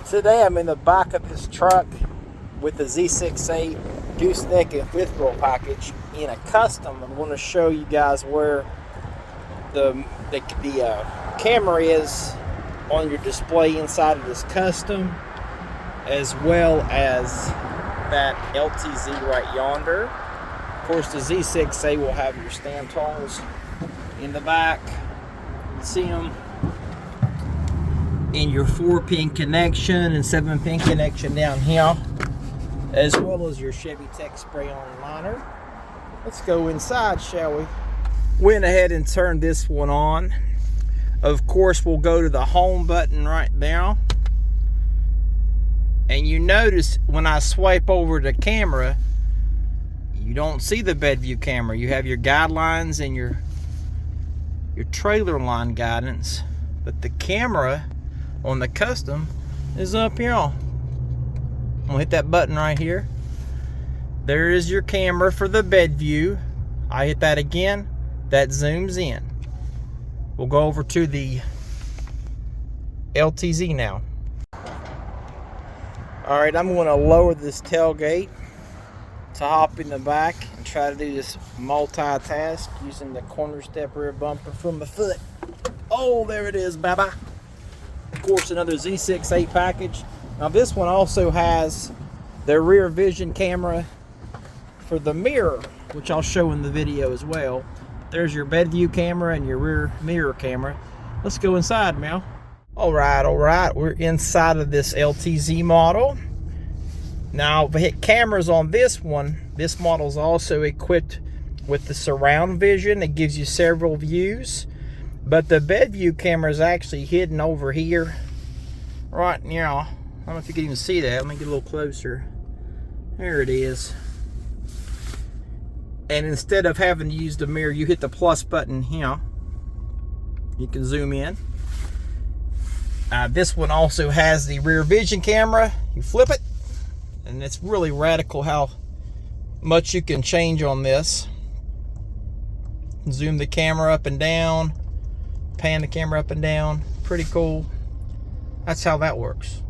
Today I'm in the back of this truck with the Z6A Gooseneck and fifth wheel package in a custom. I'm going to show you guys where the camera is on your display inside of this custom, as well as that LTZ right yonder. Of course, the Z6A will have your stand tolls in the back. You can see them in your 4-pin connection and 7-pin connection down here, as well as your Chevy Tech spray-on liner. Let's go inside, shall we? Went ahead and turned this one on. Of course, we'll go to the home button right now. And you notice when I swipe over the camera, you don't see the bed view camera. You have your guidelines and your trailer line guidance, but the camera on the custom is up here. I'm gonna hit that button right here. There is your camera for the bed view. I hit that again, that zooms in. We'll go over to the LTZ now. All right, I'm gonna lower this tailgate to hop in the back and try to do this multitask using the corner step rear bumper from the foot. Oh, there it is, bye-bye. Of course, another Z6A package. Now this one also has the rear vision camera for the mirror, which I'll show in the video as well. There's your bed view camera and your rear mirror camera. Let's go inside, Mel. All right, we're inside of this LTZ model. Now, if I hit cameras on this one, this model is also equipped with the surround vision. It gives you several views, but the bed view camera is actually hidden over here right now. I don't know if you can even see that. Let me get a little closer. There it is. And instead of having to use the mirror, you hit the plus button here. You can zoom in. This one also has the rear vision camera. You flip it, and it's really radical how much you can change on this. Zoom the camera up and down, pan the camera up and down. Pretty cool. That's how that works.